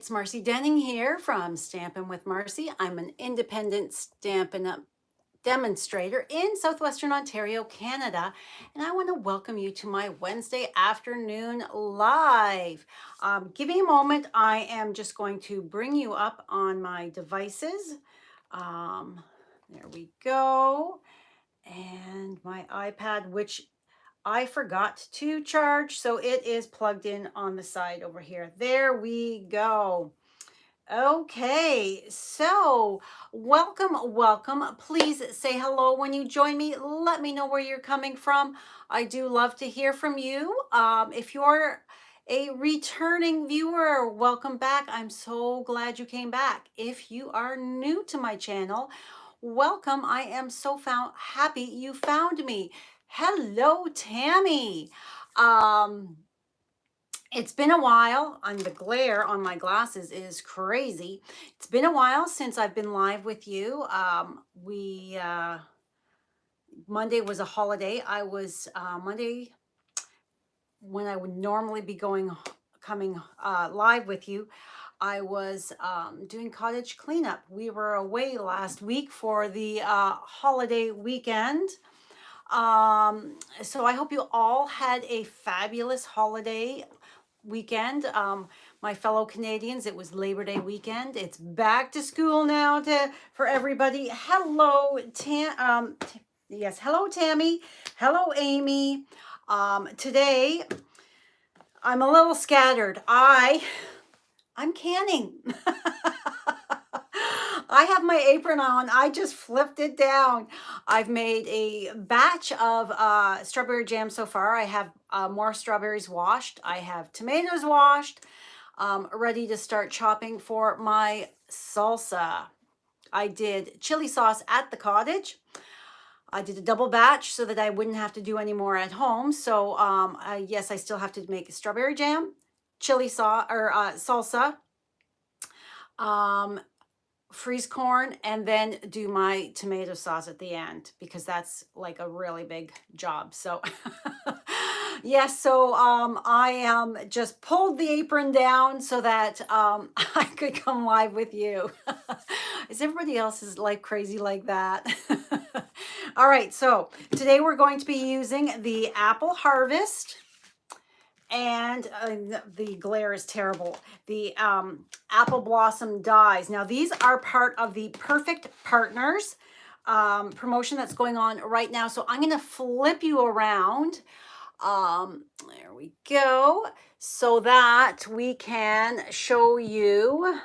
It's Marcy Denning here from Stampin' with Marcy. I'm an independent Stampin' Up! Demonstrator in Southwestern Ontario, Canada, and I want to welcome you to my Wednesday afternoon live. Give me a moment. I am just going to bring you up on my devices. There we go. And my iPad, which I forgot to charge, so it is plugged in on the side over here. There we go. Okay, so welcome. Please say hello when you join me. Let me know where you're coming from. I do love to hear from you. If you're a returning viewer, welcome back. I'm so glad you came back. If you are new to my channel, welcome. I am so happy you found me. Hello, Tammy. It's been a while, and the glare on my glasses is crazy. It's been a while since I've been live with you. Monday was a holiday. I was Monday when I would normally be coming live with you. I was doing cottage cleanup. We were away last week for the holiday weekend. So I hope you all had a fabulous holiday weekend. My fellow Canadians, it was Labor Day weekend. It's back to school now for everybody. Hello, hello, Tammy. Hello, Amy. Today, I'm a little scattered. I'm canning. I have my apron on. I just flipped it down. I've made a batch of strawberry jam so far. I have more strawberries washed. I have tomatoes washed, ready to start chopping for my salsa. I did chili sauce at the cottage. I did a double batch so that I wouldn't have to do any more at home. So yes, I still have to make strawberry jam, chili sauce or salsa, freeze corn, and then do my tomato sauce at the end because that's like a really big job. So yes, so I just pulled the apron down so that I could come live with you. Is everybody else's life crazy like that? All right, so today we're going to be using the Apple Harvest, and the glare is terrible. The Apple Blossom dies. Now these are part of the Perfect Partners promotion that's going on right now. So I'm going to flip you around. There we go. So that we can show you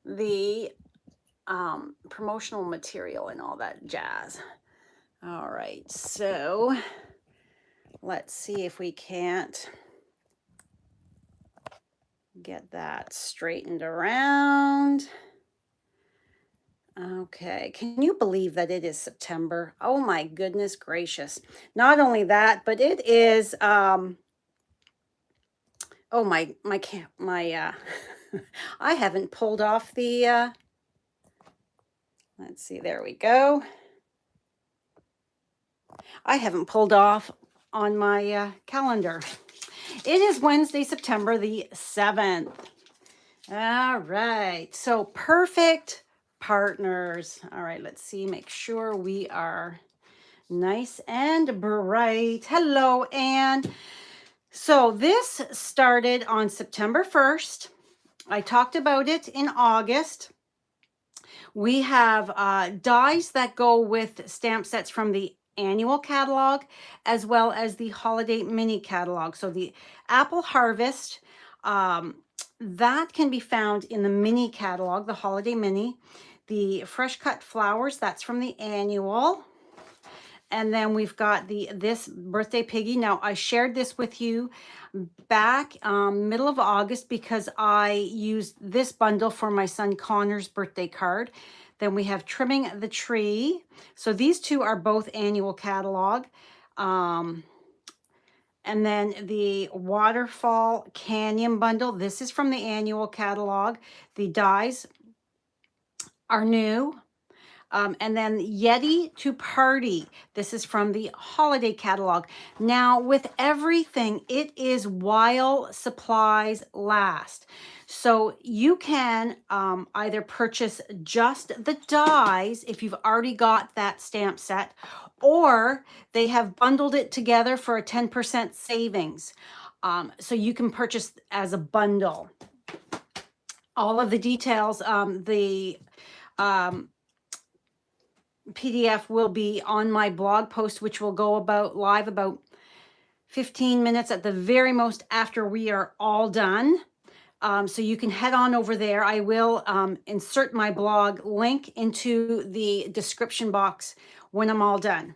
the promotional material and all that jazz. All right, so let's see if we can't get that straightened around. Okay, can you believe that it is September? Oh my goodness gracious. Not only that, but it is oh my I haven't pulled off the let's see, there we go. I haven't pulled off on my calendar. It is Wednesday, September the 7th. All right, so Perfect Partners. All right, let's see, make sure we are nice and bright. Hello, Anne. So this started on September 1st. I talked about it in August. We have dies that go with stamp sets from the annual catalog as well as the holiday mini catalog. So the Apple Harvest, that can be found in the mini catalog, the holiday mini. The Fresh Cut Flowers, that's from the annual. And then we've got this Birthday Piggy. Now I shared this with you back middle of August because I used this bundle for my son Connor's birthday card. Then we have Trimming the Tree. So these two are both annual catalog. And then the Waterfall Canyon bundle. This is from the annual catalog. The dies are new. And then Yeti to Party. This is from the holiday catalog. Now, with everything, it is while supplies last. So you can either purchase just the dies if you've already got that stamp set, or they have bundled it together for a 10% savings. So you can purchase as a bundle. All of the details, the PDF will be on my blog post, which will go live about 15 minutes at the very most after we are all done. So you can head on over there. I will insert my blog link into the description box when I'm all done.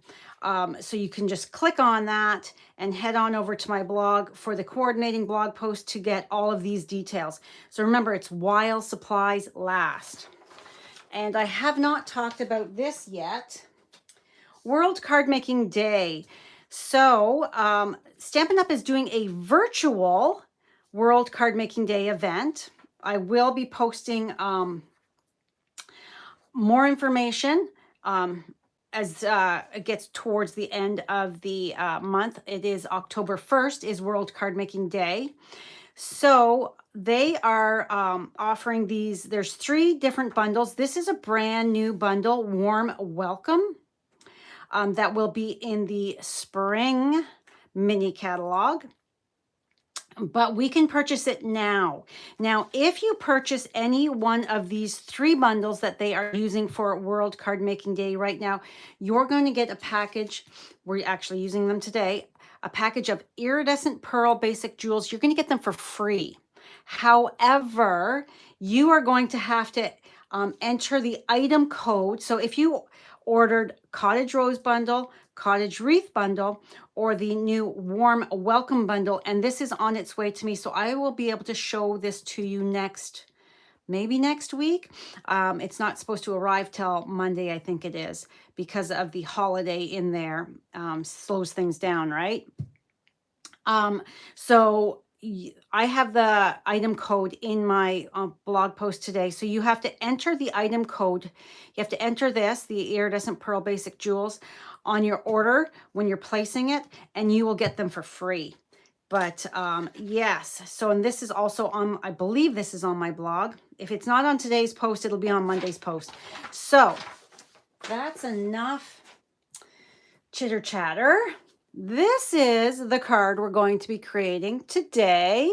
So you can just click on that and head on over to my blog for the coordinating blog post to get all of these details. So remember, it's while supplies last. And I have not talked about this yet. World Card Making Day. So Stampin' Up! Is doing a virtual World Card Making Day event. I will be posting more information as it gets towards the end of the month. It is October 1st is World Card Making Day. So they are offering these. There's 3 different bundles. This is a brand new bundle, Warm Welcome, that will be in the spring mini catalog. But we can purchase it now. Now, if you purchase any one of these 3 bundles that they are using for World Card Making Day right now, you're going to get a package. We're actually using them today. A package of iridescent pearl basic jewels. You're going to get them for free. However, you are going to have to enter the item code. So if you ordered Cottage Rose Bundle, Cottage Wreath Bundle, or the new Warm Welcome Bundle, and this is on its way to me, so I will be able to show this to you maybe next week. It's not supposed to arrive till Monday, I think it is, because of the holiday in there. Slows things down, right? So I have the item code in my blog post today. So you have to enter the item code. You have to enter this, the iridescent pearl basic jewels, on your order when you're placing it, and you will get them for free. But yes, so, and this is also on, I believe this is on my blog. If it's not on today's post, it'll be on Monday's post. So that's enough chitter chatter. This is the card we're going to be creating today.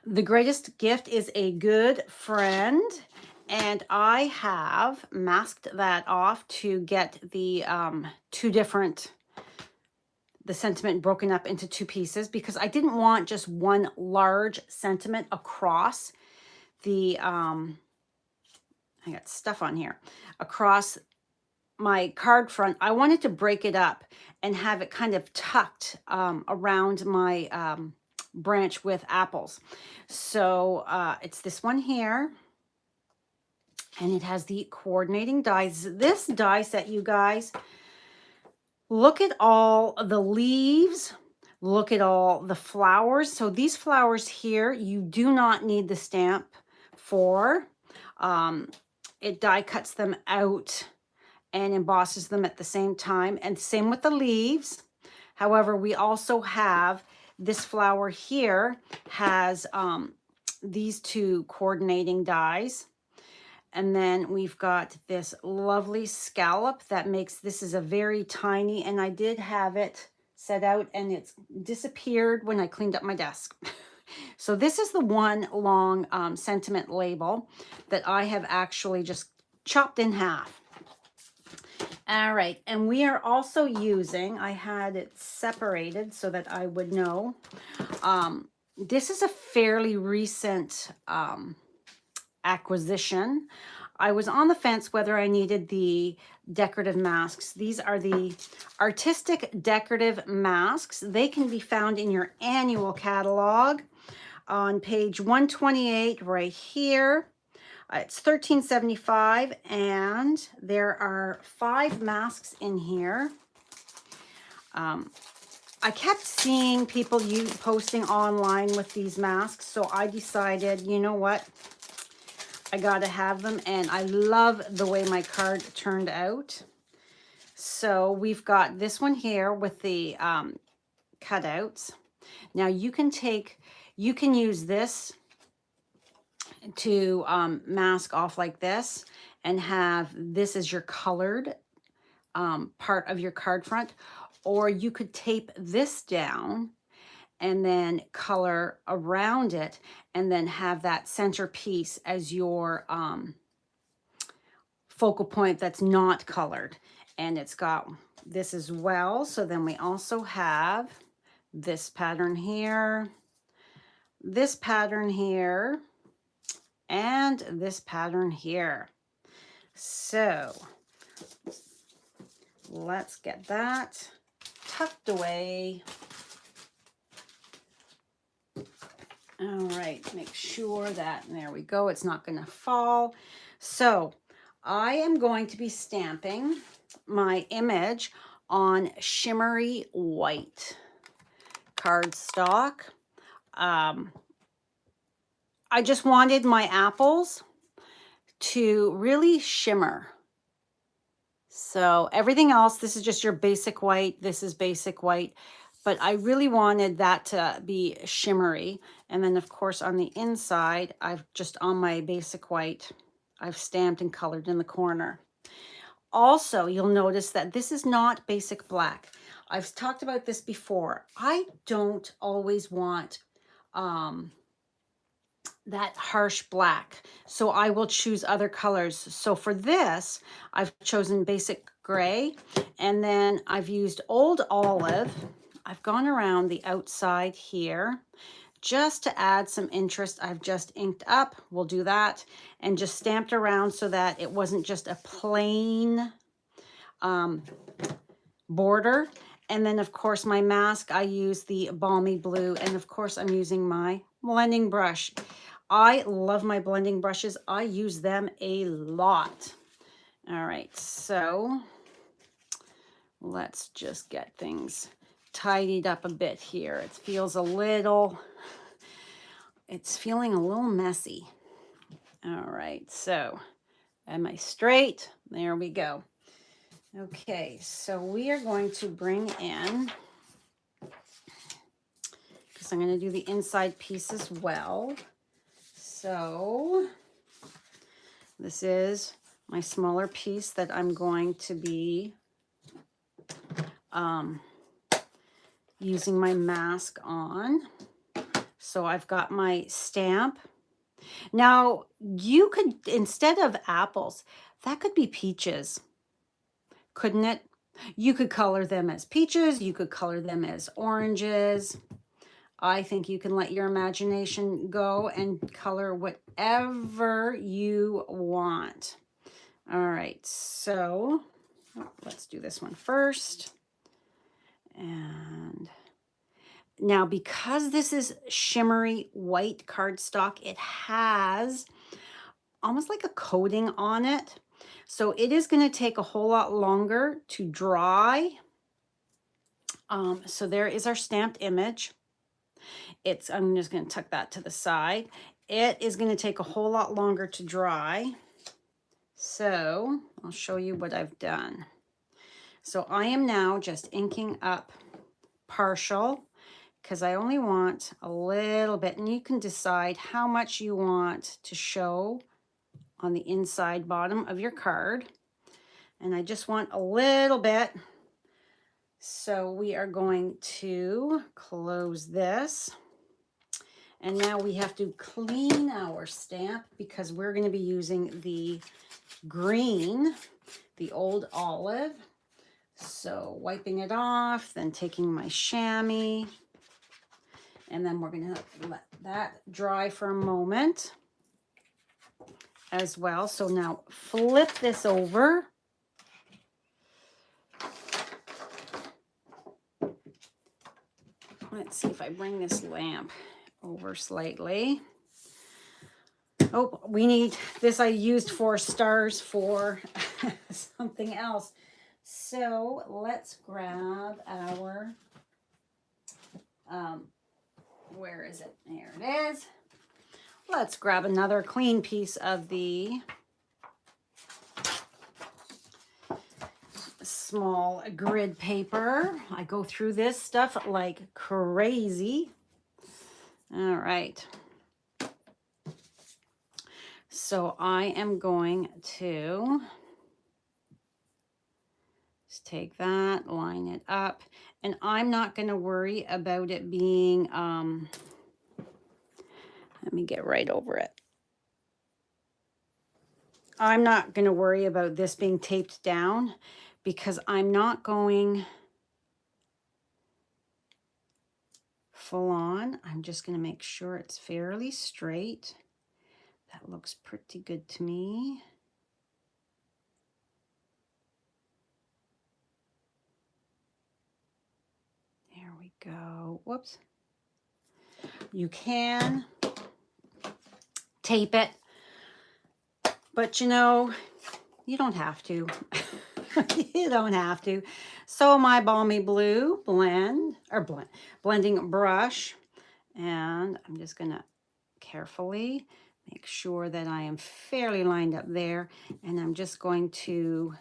The greatest gift is a good friend. And I have masked that off to get the the sentiment broken up into 2 pieces, because I didn't want just one large sentiment across the, I got stuff on here, across my card front. I wanted to break it up and have it kind of tucked around my branch with apples. So it's this one here, and it has the coordinating dies. This die set, you guys, look at all the leaves, look at all the flowers. So these flowers here, you do not need the stamp for. It die cuts them out and embosses them at the same time, and same with the leaves. However, we also have this flower here has these 2 coordinating dies. And then we've got this lovely scallop that makes, this is a very tiny, and I did have it set out and it's disappeared when I cleaned up my desk. So this is the one long sentiment label that I have actually just chopped in half. All right, and we are also using, I had it separated so that I would know. This is a fairly recent acquisition. I was on the fence whether I needed the decorative masks. These are the artistic decorative masks. They can be found in your annual catalog on page 128 right here. It's $13.75, and there are 5 masks in here. I kept seeing people posting online with these masks, so I decided, you know what? I gotta have them, and I love the way my card turned out. So we've got this one here with the cutouts. Now you can use this to mask off like this and have this as your colored part of your card front, or you could tape this down and then color around it and then have that centerpiece as your focal point that's not colored. And it's got this as well. So then we also have this pattern here, this pattern here, and this pattern here. So let's get that tucked away. All right, make sure that, there we go, it's not going to fall. So I am going to be stamping my image on shimmery white cardstock. I just wanted my apples to really shimmer. So everything else, this is just your basic white. This is basic white, but I really wanted that to be shimmery. And then of course on the inside, I've just on my basic white, I've stamped and colored in the corner. Also, you'll notice that this is not basic black. I've talked about this before. I don't always want that harsh black, so I will choose other colors. So for this, I've chosen basic gray, and then I've used old olive. I've gone around the outside here just to add some interest. I've just inked up, we'll do that, and just stamped around so that it wasn't just a plain border. And then of course my mask, I use the balmy blue, and of course I'm using my blending brush. I love my blending brushes. I use them a lot. All right, so let's just get things tidied up a bit here. It feels it's feeling a little messy. All right, so am I straight? There we go. Okay, so we are going to bring in, because I'm going to do the inside piece as well. So this is my smaller piece that I'm going to be using my mask on. So I've got my stamp. Now you could, instead of apples, that could be peaches, couldn't it? You could color them as peaches. You could color them as oranges. I think you can let your imagination go and color whatever you want. All right, so let's do this one first. And now, because this is shimmery white cardstock, it has almost like a coating on it. So it is going to take a whole lot longer to dry. So there is our stamped image. I'm just going to tuck that to the side. It is going to take a whole lot longer to dry. So I'll show you what I've done. So I am now just inking up partial, because I only want a little bit, and you can decide how much you want to show on the inside bottom of your card. And I just want a little bit. So we are going to close this. And now we have to clean our stamp, because we're going to be using the green, the old olive. So wiping it off, then taking my chamois, and then we're going to let that dry for a moment as well. So now flip this over. Let's see if I bring this lamp over slightly. Oh, we need this. I used 4 stars for something else. So let's grab our, where is it? There it is. Let's grab another clean piece of the small grid paper. I go through this stuff like crazy. All right. So I am going to just take that, line it up, and I'm not going to worry about it being, let me get right over it. I'm not going to worry about this being taped down because I'm not going full on. I'm just going to make sure it's fairly straight. That looks pretty good to me. There we go. Whoops. You can tape it, but you know, you don't have to. You don't have to. So my Balmy Blue blending brush, and I'm just gonna carefully make sure that I am fairly lined up there, and I'm just going to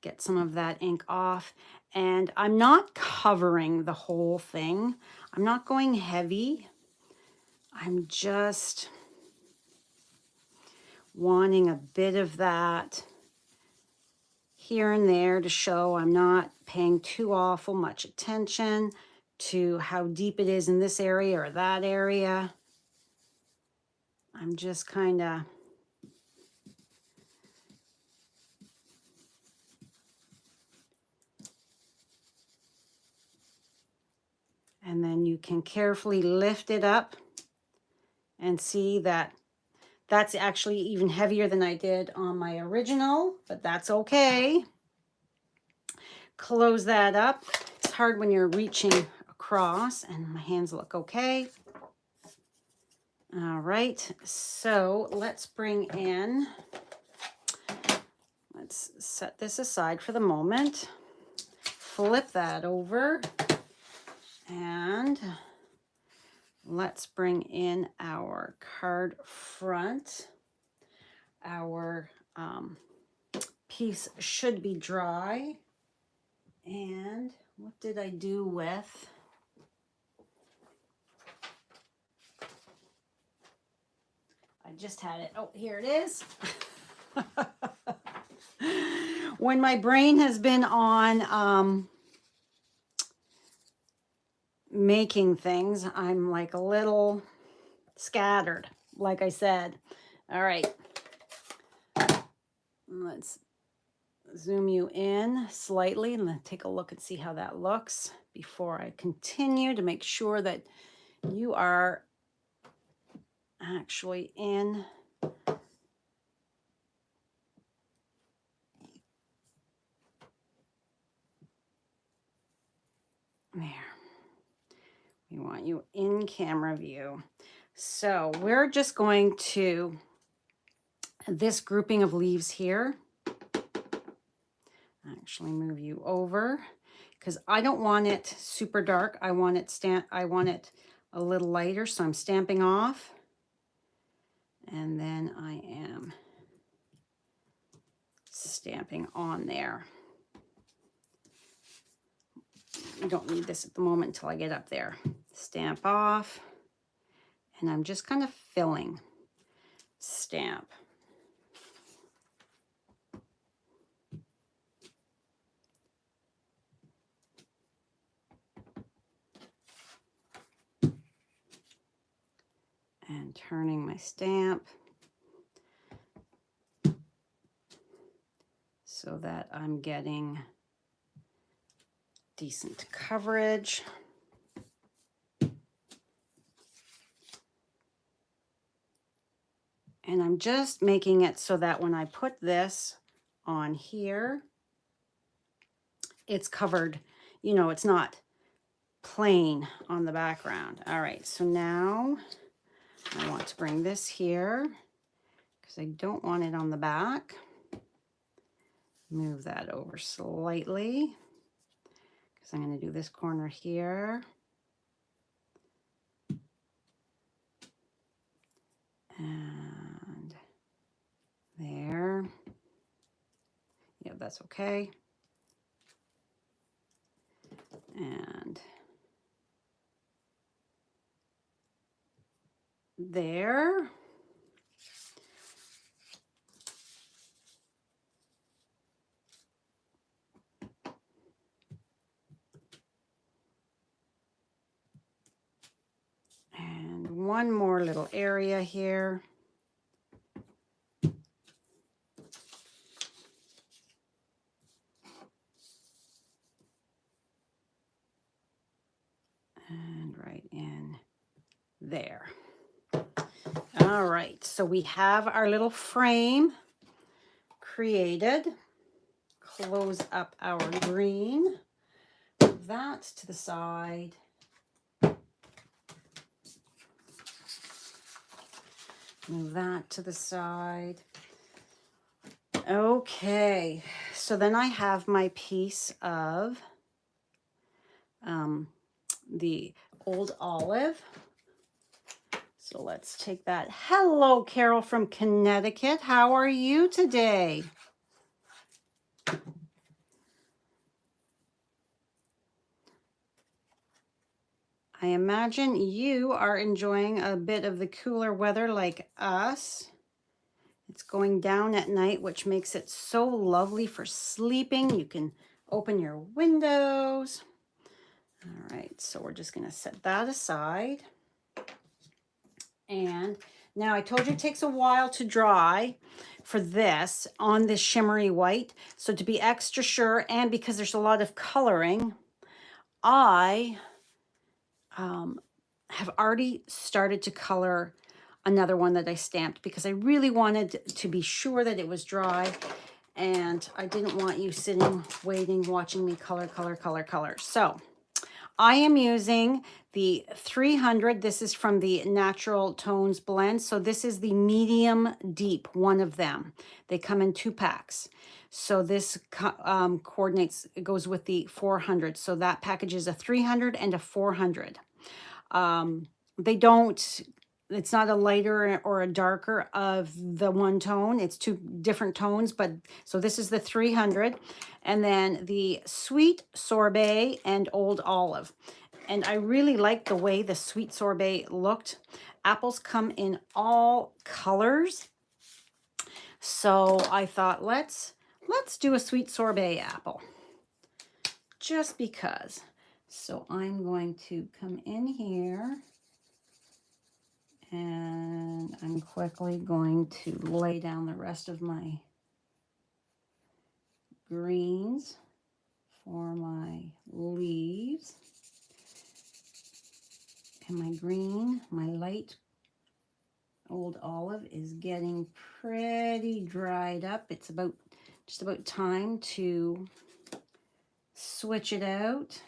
get some of that ink off. And I'm not covering the whole thing. I'm not going heavy. I'm just wanting a bit of that here and there to show I'm not paying too awful much attention to how deep it is in this area or that area. I'm just kind of and then you can carefully lift it up and see that that's actually even heavier than I did on my original, but that's okay. Close that up. It's hard when you're reaching across, and my hands look okay. All right, so let's bring in, let's set this aside for the moment. Flip that over, and let's bring in our card front. Our piece should be dry. And what did I do with? I just had it. Oh, here it is. When my brain has been on making things, I'm like a little scattered, like I said. All right. Let's zoom you in slightly and then take a look and see how that looks before I continue to make sure that you are actually in. There. We want you in camera view. So we're just going to, this grouping of leaves here, actually move you over because I don't want it super dark. I want it a little lighter, so I'm stamping off. And then I am stamping on there. You don't need this at the moment until I get up there. Stamp off, and I'm just kind of filling. Stamp. And turning my stamp so that I'm getting decent coverage. And I'm just making it so that when I put this on here, it's covered, you know, it's not plain on the background. All right, so now I want to bring this here because I don't want it on the back. Move that over slightly because I'm going to do this corner here. And there. Yeah, that's okay. And there. And one more little area here. And right in there. All right, so we have our little frame created. Close up our green. Move that to the side. Move that to the side. Okay, so then I have my piece of the old olive. So let's take that. Hello, Carol from Connecticut. How are you today? I imagine you are enjoying a bit of the cooler weather like us. It's going down at night, which makes it so lovely for sleeping. You can open your windows. All right, so we're just going to set that aside. And now I told you it takes a while to dry for this on this shimmery white. So to be extra sure, and because there's a lot of coloring, I have already started to color another one that I stamped because I really wanted to be sure that it was dry, and I didn't want you sitting, waiting, watching me color. So I am using the 300. This is from the Natural Tones blend. So this is the medium deep, one of them. They come in 2 packs. So this coordinates, it goes with the 400. So that package is a 300 and a 400. They don't, it's not a lighter or a darker of the one tone. It's 2 different tones, but so this is the 300. And then the Sweet Sorbet and Old Olive. And I really like the way the Sweet Sorbet looked. Apples come in all colors. So I thought, let's do a Sweet Sorbet apple. Just because. So I'm going to come in here. And I'm quickly going to lay down the rest of my greens for my leaves. And my green, my light old olive is getting pretty dried up. It's just about time to switch it out.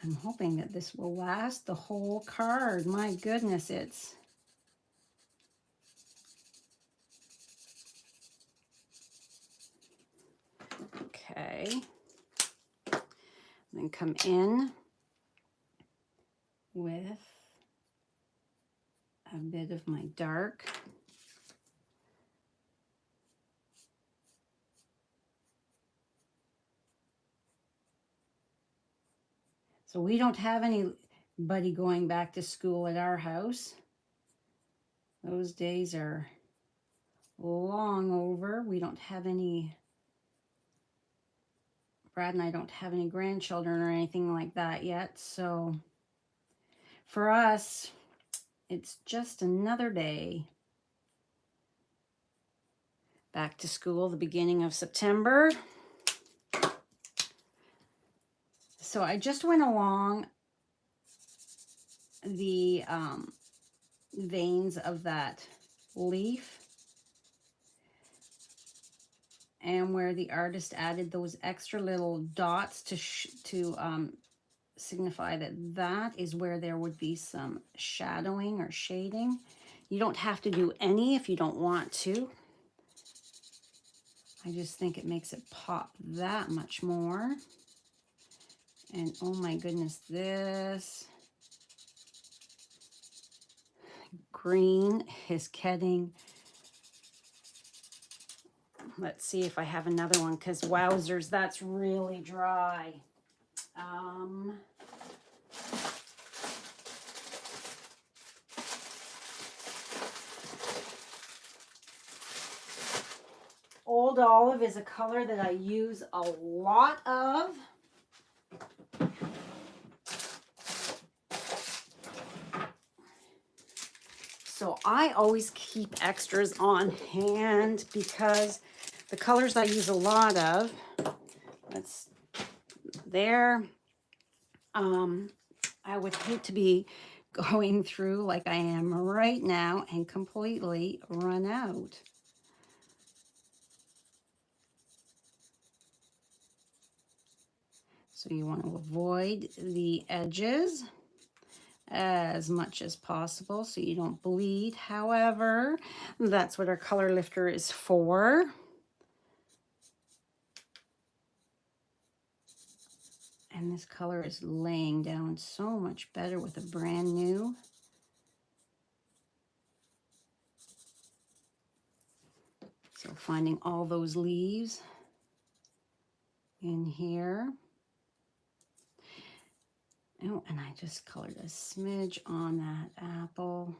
I'm hoping that this will last the whole card. My goodness, it's... Okay. Then come in with a bit of my dark. So we don't have anybody going back to school at our house. Those days are long over. We don't have any, Brad and I don't have any grandchildren or anything like that yet. So for us, it's just another day. Back to school, the beginning of September. So I just went along the veins of that leaf, and where the artist added those extra little dots to signify that that is where there would be some shadowing or shading. You don't have to do any if you don't want to. I just think it makes it pop that much more. And oh my goodness, this green is getting, let's see if I have another one, because wowzers, that's really dry. Old Olive is a color that I use a lot of. So I always keep extras on hand because the colors I use a lot of, that's there. I would hate to be going through like I am right now and completely run out. So you want to avoid the edges as much as possible so you don't bleed. However, that's what our color lifter is for. And this color is laying down so much better with a brand new. So finding all those leaves in here. Oh, and I just colored a smidge on that apple.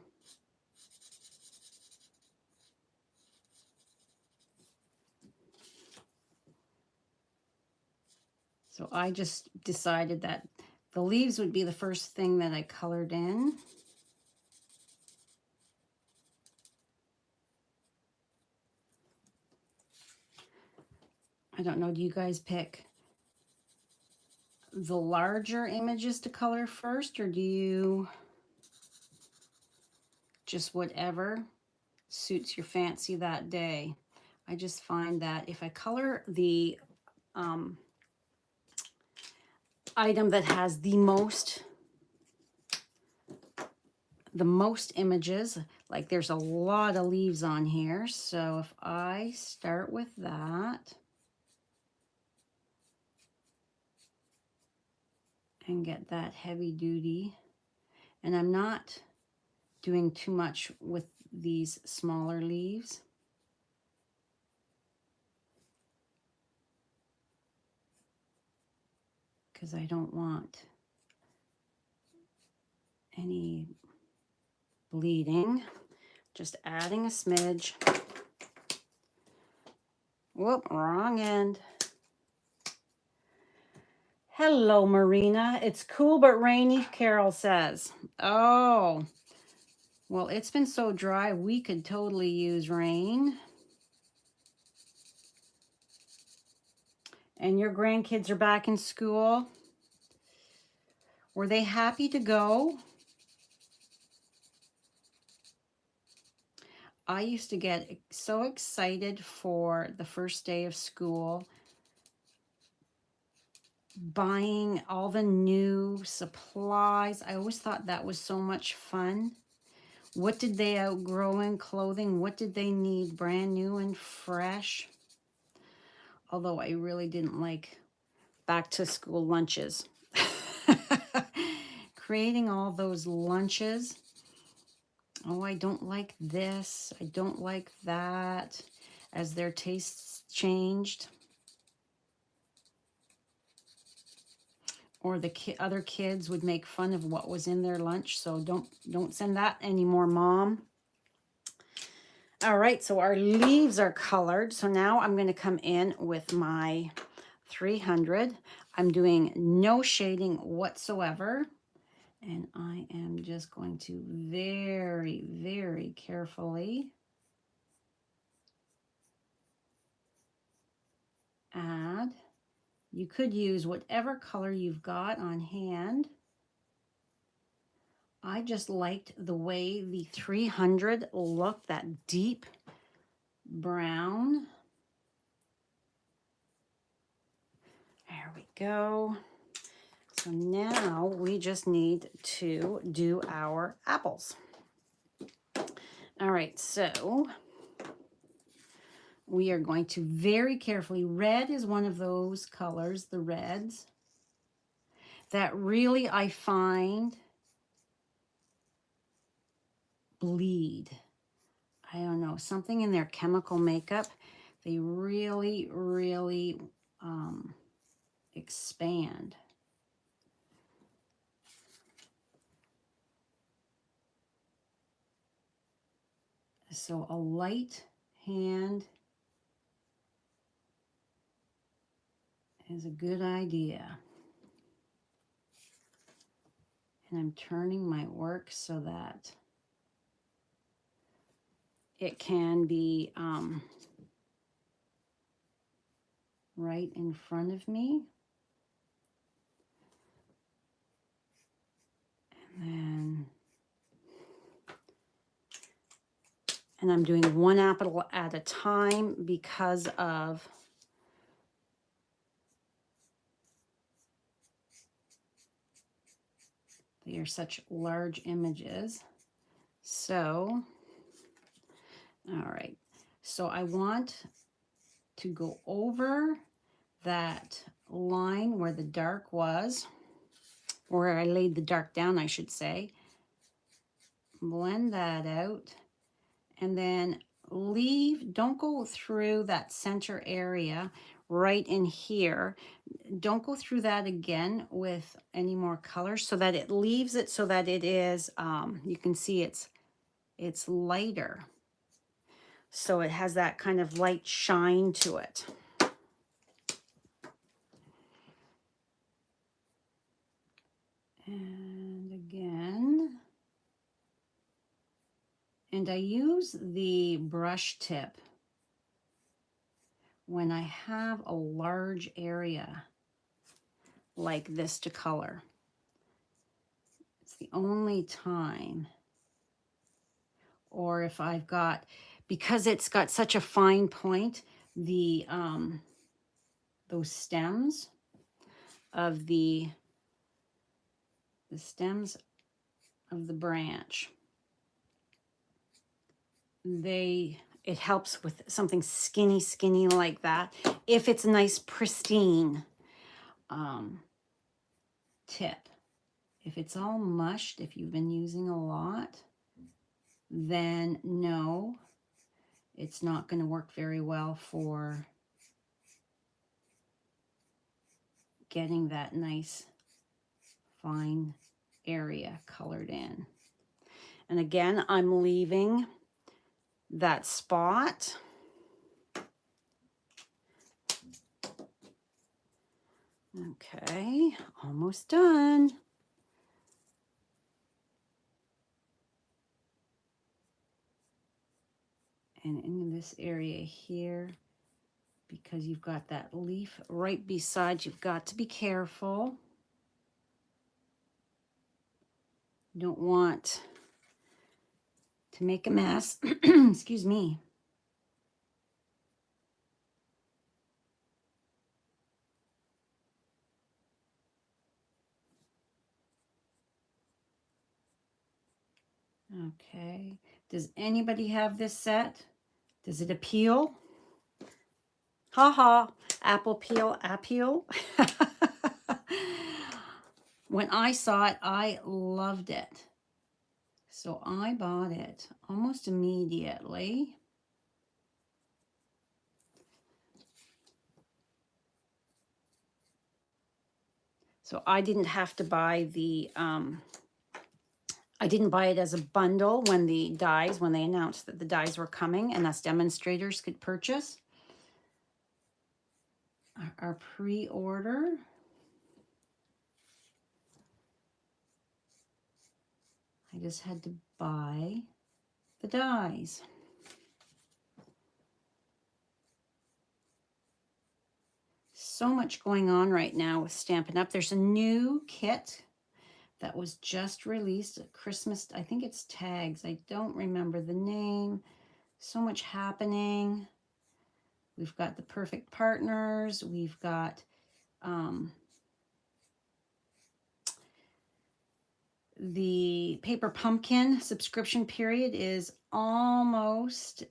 So I just decided that the leaves would be the first thing that I colored in. I don't know, do you guys pick the larger images to color first, or do you just whatever suits your fancy that day? I just find that if I color the item that has the most images, like there's a lot of leaves on here, so if I start with that and get that heavy duty, and I'm not doing too much with these smaller leaves. Because I don't want any bleeding. Just adding a smidge. Whoop, wrong end. Hello, Marina. It's cool but rainy, Carol says. Oh, well, it's been so dry, we could totally use rain. And your grandkids are back in school. Were they happy to go? I used to get so excited for the first day of school, buying all the new supplies. I always thought that was so much fun. What did they outgrow in clothing? What did they need brand new and fresh? Although I really didn't like back to school lunches. Creating all those lunches. Oh, I don't like this. I don't like that. As their tastes changed. Or the other kids would make fun of what was in their lunch. So don't send that anymore, Mom. All right, so our leaves are colored. So now I'm going to come in with my 300. I'm doing no shading whatsoever. And I am just going to very, very carefully add. You could use whatever color you've got on hand. I just liked the way the 300 looked, that deep brown. There we go. So now we just need to do our apples. All right, so we are going to very carefully, red is one of those colors, the reds, that really I find bleed. I don't know, something in their chemical makeup, they really, really expand. So a light hand is a good idea. And I'm turning my work so that it can be right in front of me. And I'm doing one apple at a time because of they are such large images. So, all right. So I want to go over that line where the dark was, where I laid the dark down, I should say. Blend that out. And then don't go through that center area right in here. Don't go through that again with any more color, so that it leaves it so that it is, you can see it's lighter. So it has that kind of light shine to it. And again, and I use the brush tip when I have a large area like this to color. It's the only time. Or if I've got, because it's got such a fine point, the those stems of the stems of the branch, it helps with something skinny like that. If it's a nice pristine tip. If it's all mushed, if you've been using a lot, then no, it's not going to work very well for getting that nice fine area colored in. And again, I'm leaving that spot. Okay, almost done. And in this area here, because you've got that leaf right beside, you've got to be careful. You don't want to make a mess. Excuse me. Okay. Does anybody have this set? Does it appeal? Ha ha. Apple peel, appeal. When I saw it, I loved it. So I bought it almost immediately. So I didn't have to buy the, I didn't buy it as a bundle when the dies, when they announced that the dies were coming and us demonstrators could purchase our pre-order. I just had to buy the dies. So much going on right now with Stampin' Up! There's a new kit that was just released at Christmas. I think it's tags. I don't remember the name. So much happening. We've got the perfect partners. We've got the Paper Pumpkin subscription period is almost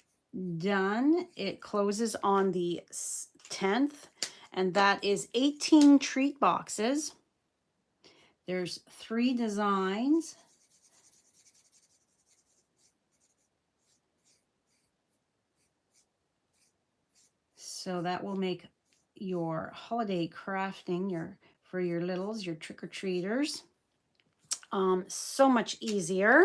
done. It closes on the 10th, and that is 18 treat boxes. There's 3 designs. So that will make your holiday crafting for your littles, your trick-or-treaters, so much easier.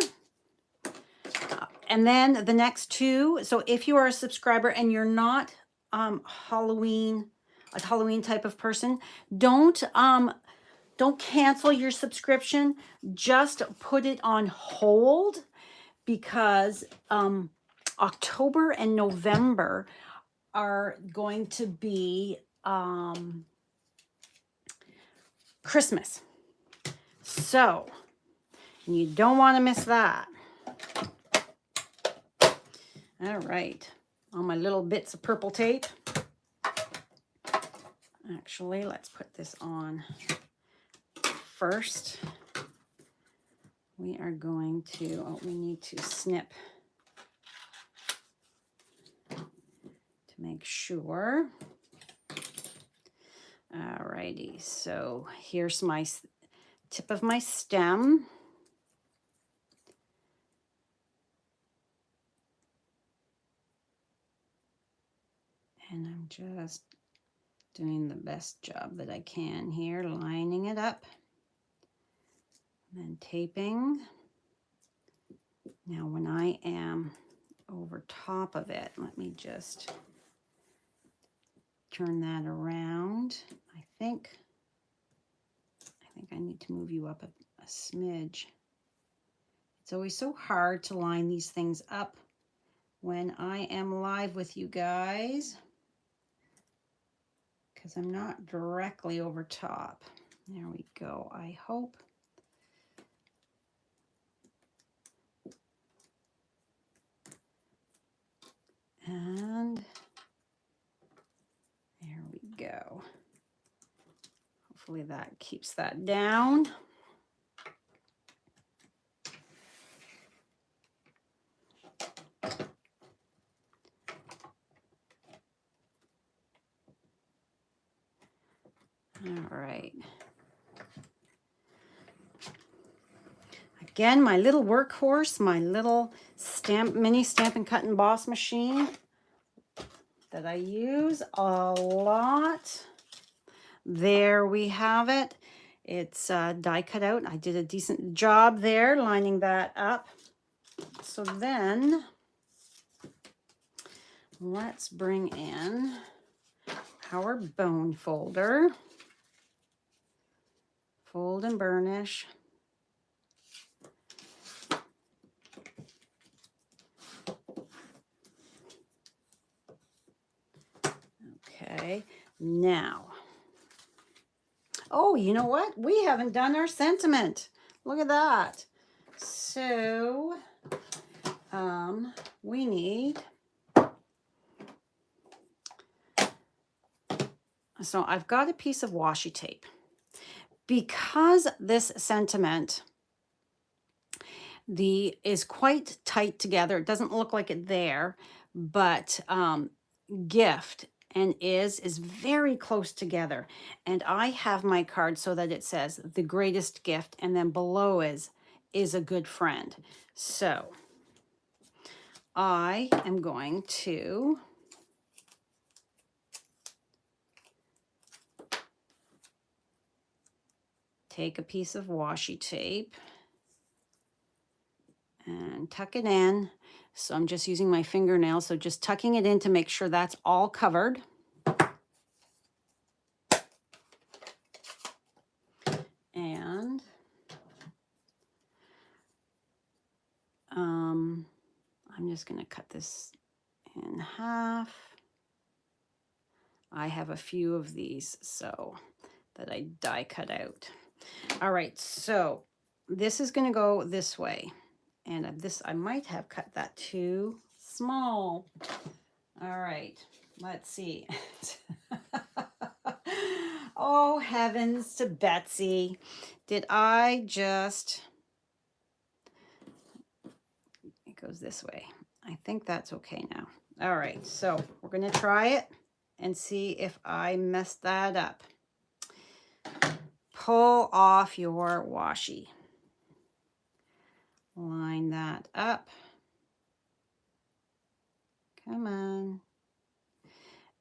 And then the next 2, so if you are a subscriber and you're not a Halloween type of person, don't cancel your subscription. Just put it on hold, because October and November are going to be Christmas. So you don't want to miss that. All right, all my little bits of purple tape. Actually, let's put this on first. We are going to, we need to snip to make sure. All righty, so here's my tip of my stem. And I'm just doing the best job that I can here, lining it up, and then taping. Now, when I am over top of it, let me just turn that around. I think I need to move you up a smidge. It's always so hard to line these things up when I am live with you guys, because I'm not directly over top. There we go, I hope. And there we go. Hopefully that keeps that down. All right. Again, my little workhorse, my little mini stamp and cut and emboss machine that I use a lot. There we have it. It's die cut out. I did a decent job there lining that up. So then let's bring in our bone folder. Fold and burnish. Okay, now, oh, you know what? We haven't done our sentiment. Look at that. So, we need, so I've got a piece of washi tape. Because this sentiment is quite tight together, it doesn't look like it there, but gift and is very close together. And I have my card so that it says the greatest gift, and then below is a good friend. So I am going to take a piece of washi tape and tuck it in. So I'm just using my fingernail, so just tucking it in to make sure that's all covered. And I'm just going to cut this in half. I have a few of these so that I die cut out. All right, so this is going to go this way. And this, I might have cut that too small. All right, let's see. Oh, heavens to Betsy. Did I just... It goes this way. I think that's okay now. All right, so we're going to try it and see if I messed that up. Pull off your washi. Line that up. Come on.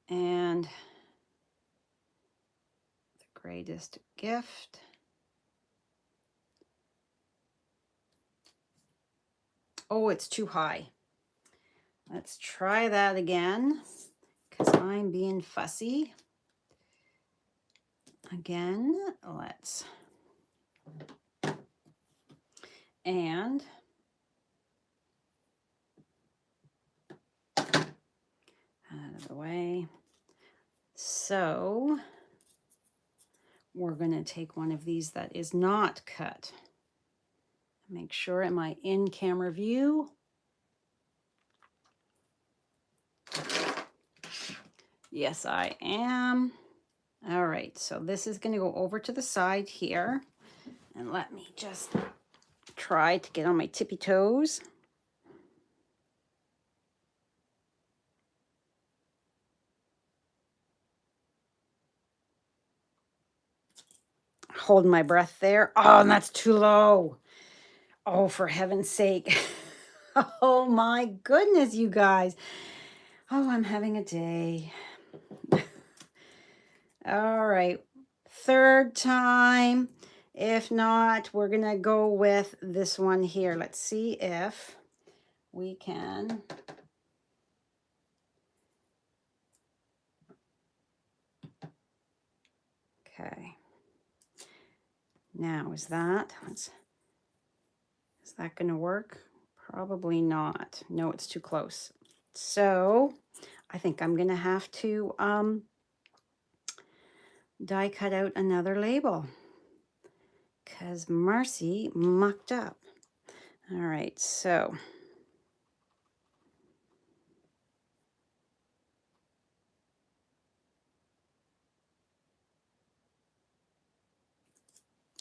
And the greatest gift. Oh, it's too high. Let's try that again because I'm being fussy. Again, let's. And out of the way. So we're going to take one of these that is not cut. Make sure, am I in camera view? Yes, I am. All right, so this is going to go over to the side here. And let me just try to get on my tippy toes. Holding my breath there. Oh, and that's too low. Oh, for heaven's sake. Oh my goodness, you guys. Oh, I'm having a day. All right. Third time. If not, we're going to go with this one here. Let's see if we can. Okay. Now, is that going to work? Probably not. No, it's too close. So I think I'm going to have to die cut out another label because Marcy mucked up. All right, so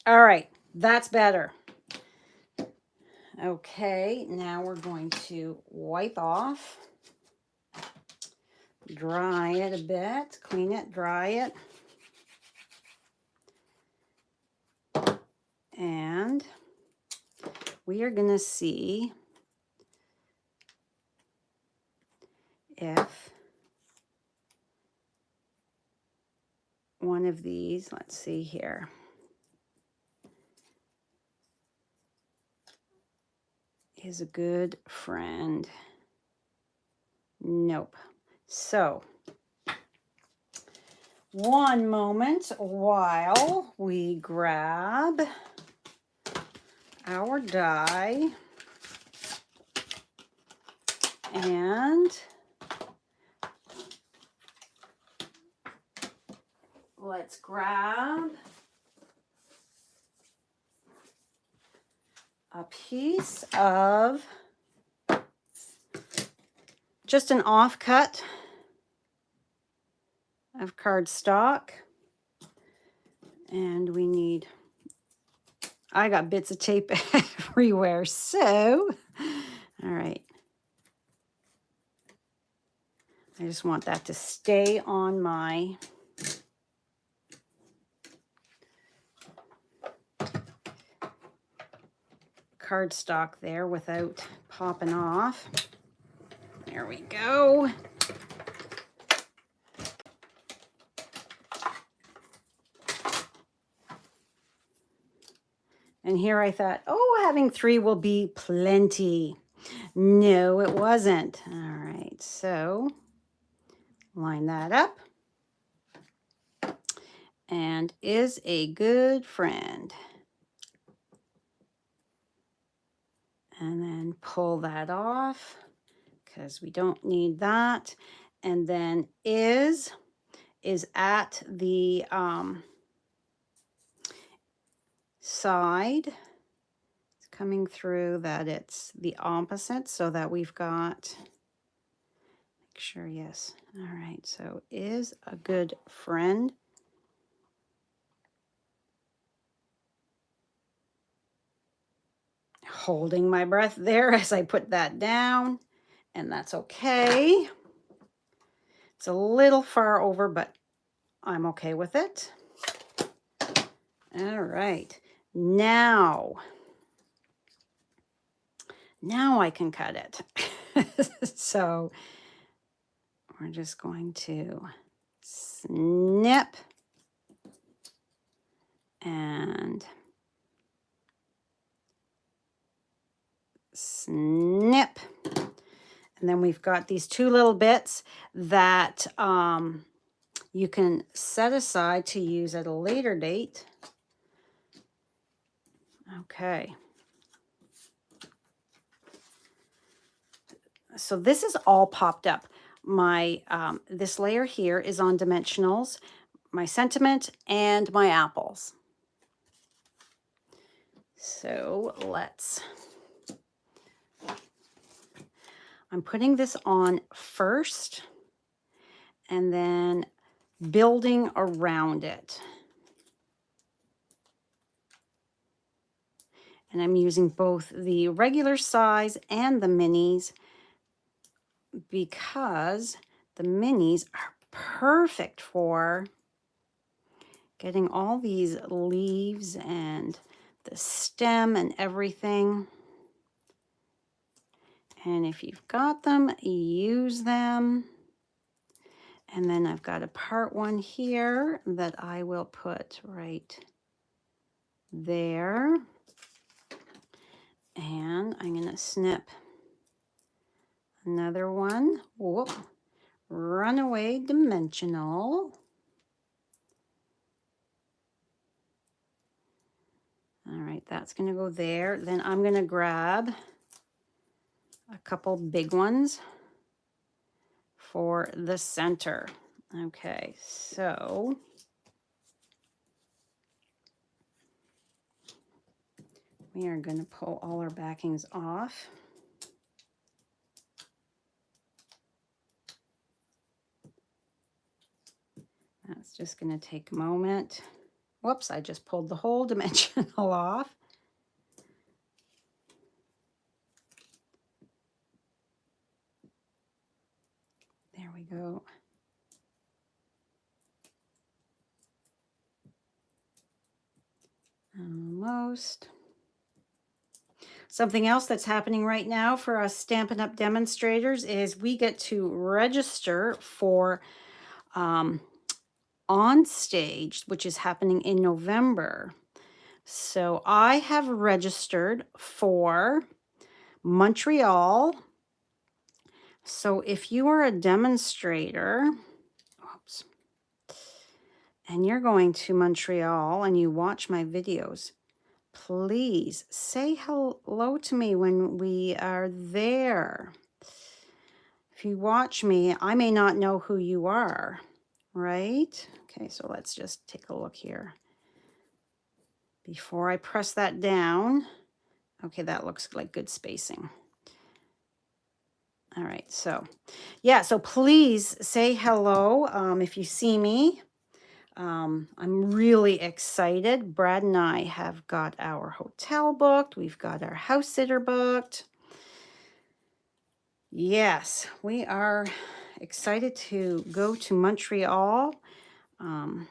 all right, that's better. Okay, now we're going to wipe off, dry it a bit, clean it, dry it. And we are going to see if one of these, let's see here, is a good friend. Nope. So, one moment while we grab our die and let's grab a piece of just an offcut of cardstock. And we need, I got bits of tape everywhere. So, all right. I just want that to stay on my cardstock there without popping off. There we go. And here I thought, oh, having 3 will be plenty. No, it wasn't. All right, so line that up. And is a good friend. And then pull that off because we don't need that. And then is at the side. It's coming through that it's the opposite so that we've got, make sure, yes. All right, so is a good friend. Holding my breath there as I put that down, and that's okay. It's a little far over, but I'm okay with it. All right. Now I can cut it. So we're just going to snip and snip. And then we've got these two little bits that you can set aside to use at a later date. Okay. So this is all popped up. My this layer here is on dimensionals, my sentiment, and my apples. So I'm putting this on first and then building around it. And I'm using both the regular size and the minis because the minis are perfect for getting all these leaves and the stem and everything. And if you've got them, use them. And then I've got a part one here that I will put right there. And I'm going to snip another one. Whoop. Runaway dimensional. All right, that's going to go there. Then I'm going to grab a couple big ones for the center. Okay, so we are going to pull all our backings off. That's just going to take a moment. Whoops, I just pulled the whole dimensional off. There we go. Almost. Something else that's happening right now for us Stampin' Up! Demonstrators is we get to register for On Stage, which is happening in November. So I have registered for Montreal. So if you are a demonstrator, oops, and you're going to Montreal and you watch my videos, please say hello to me when we are there. If you watch me, I may not know who you are, right? Okay, so let's just take a look here. Before I press that down, okay, that looks like good spacing. All right, so yeah, so please say hello if you see me. I'm really excited. Brad and I have got our hotel booked. We've got our house sitter booked. Yes, we are excited to go to Montreal. I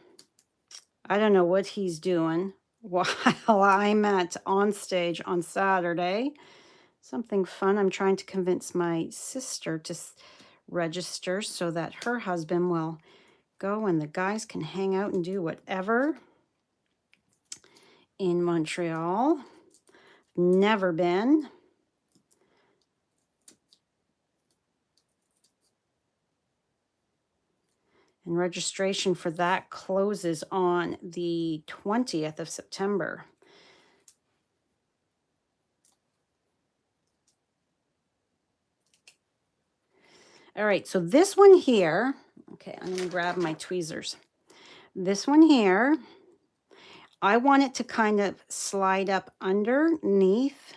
don't know what he's doing while I'm on stage on Saturday. Something fun. I'm trying to convince my sister to register so that her husband will go and the guys can hang out and do whatever in Montreal. Never been. And registration for that closes on the 20th of September. All right, so this one here, okay, I'm going to grab my tweezers. This one here, I want it to kind of slide up underneath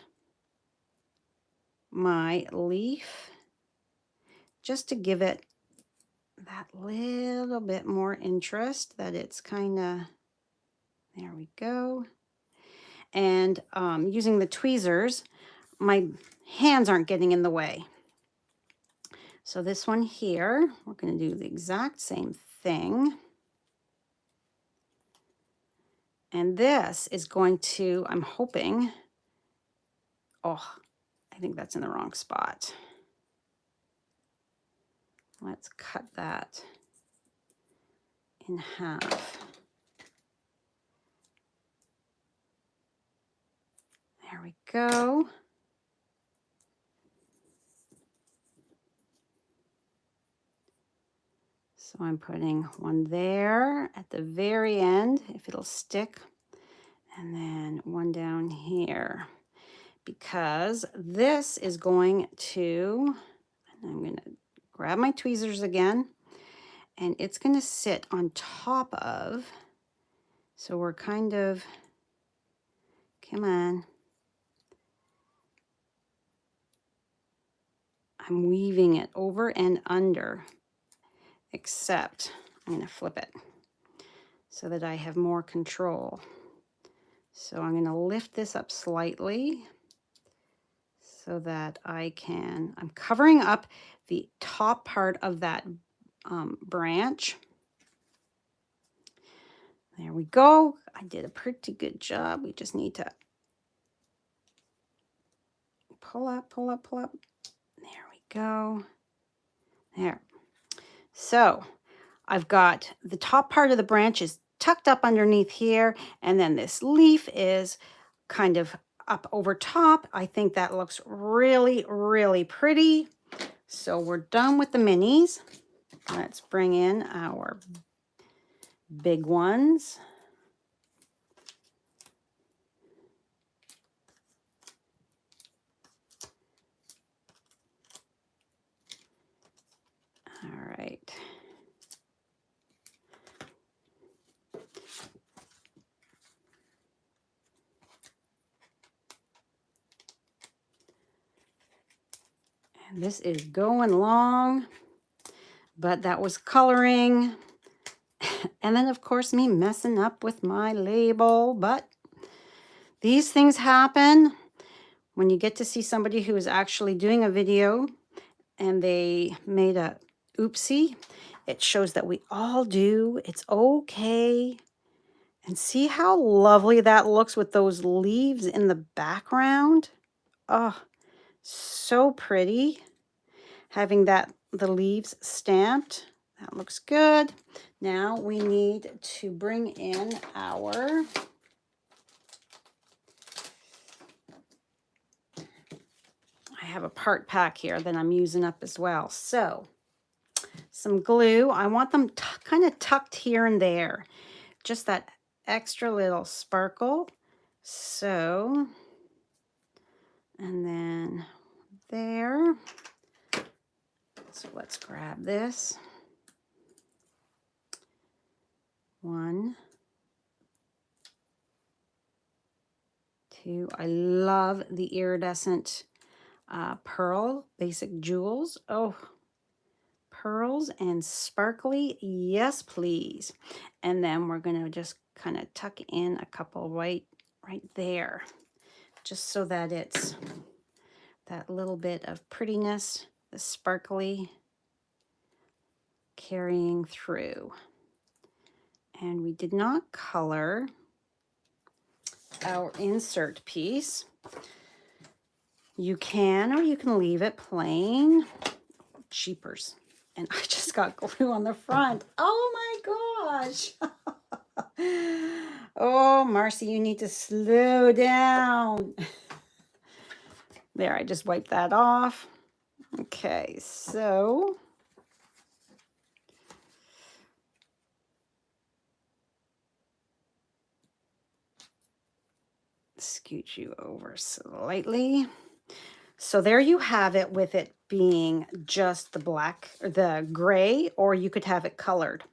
my leaf just to give it that little bit more interest, that it's kind of, there we go. And using the tweezers, my hands aren't getting in the way. So this one here, we're going to do the exact same thing. And this is going to, I'm hoping, oh, I think that's in the wrong spot. Let's cut that in half. There we go. So I'm putting one there at the very end, if it'll stick, and then one down here, because this is going to, and I'm going to grab my tweezers again, and it's going to sit on top of, so we're kind of, come on, I'm weaving it over and under, except I'm going to flip it so that I have more control. So I'm going to lift this up slightly so that I can, I'm covering up the top part of that branch. There we go. I did a pretty good job. We just need to pull up, pull up, pull up. There we go. There. So I've got the top part of the branch is tucked up underneath here, and then this leaf is kind of up over top. I think that looks really, really pretty. So we're done with the minis. Let's bring in our big ones. All right. And this is going long, but that was coloring. And then, of course, me messing up with my label. But these things happen when you get to see somebody who is actually doing a video and they made a oopsie. It shows that we all do. It's okay. And see how lovely that looks with those leaves in the background? Oh, so pretty. Having that, the leaves stamped. That looks good. Now we need to bring in our I have a part pack here that I'm using up as well. So some glue. I want them kind of tucked here and there. Just that extra little sparkle. So, and then there. So let's grab this. 1, 2. I love the iridescent pearl basic jewels. Oh, pearls and sparkly. Yes, please. And then we're going to just kind of tuck in a couple right there, just so that it's that little bit of prettiness, the sparkly carrying through. And we did not color our insert piece. You can, or you can leave it plain. Cheapers. And I just got glue on the front. Oh my gosh. Oh, Marcy, you need to slow down. There, I just wiped that off. Okay, so scoot you over slightly. So there you have it, with it being just the black or the gray, or you could have it colored.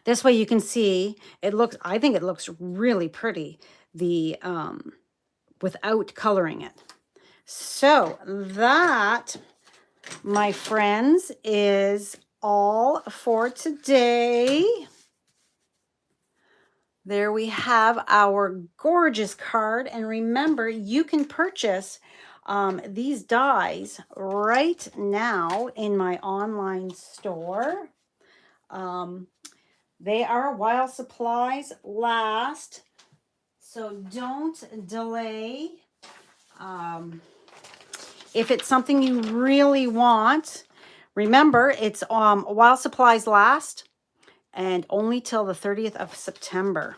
This way you can see it looks, I think it looks really pretty, the without coloring it. So that, my friends, is all for today. There we have our gorgeous card. And remember, you can purchase these dies right now in my online store. They are while supplies last, so don't delay. If it's something you really want, remember it's while supplies last and only till the 30th of September.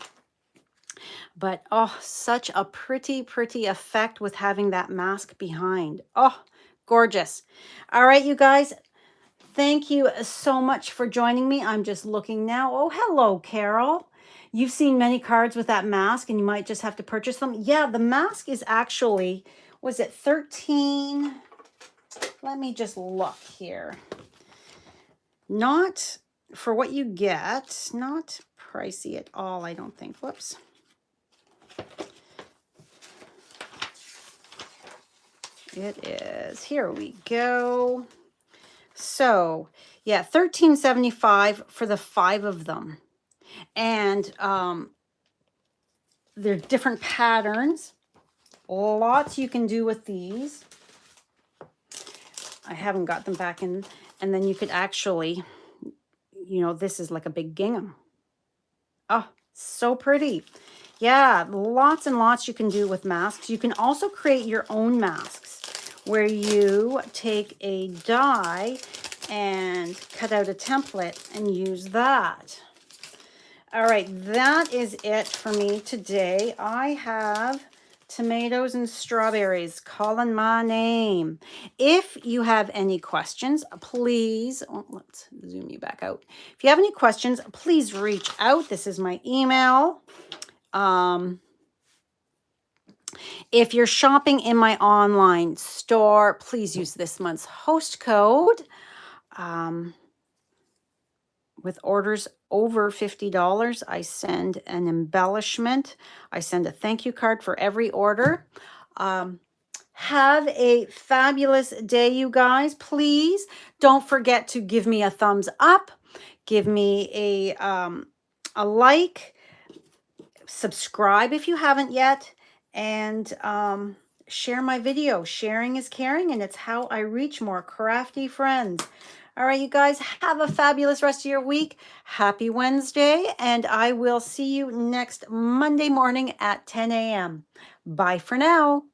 But oh, such a pretty effect with having that mask behind. Oh, gorgeous. All right, you guys, thank you so much for joining me. I'm just looking now. Oh, hello, Carol. You've seen many cards with that mask and you might just have to purchase them. Yeah, the mask is actually, was it 13? Let me just look here. Not for what you get, not pricey at all, I don't think. Whoops. It is. Here we go. So, yeah, $13.75 for the 5 of them. And they're different patterns. Lots you can do with these. I haven't got them back in. And then you could actually, you know, this is like a big gingham. Oh, so pretty. Yeah, lots and lots you can do with masks. You can also create your own masks where you take a die and cut out a template and use that. All right, that is it for me today. I have tomatoes and strawberries calling my name. If you have any questions, please, let's zoom you back out. If you have any questions, please reach out. This is my email. If you're shopping in my online store, please use this month's host code. With orders over $50, I send an embellishment. I send a thank you card for every order. Have a fabulous day, you guys. Please don't forget to give me a thumbs up. Give me a like. Subscribe if you haven't yet. And share my video. Sharing is caring, and it's how I reach more crafty friends. All right, you guys, have a fabulous rest of your week. Happy Wednesday, and I will see you next Monday morning at 10 a.m. Bye for now.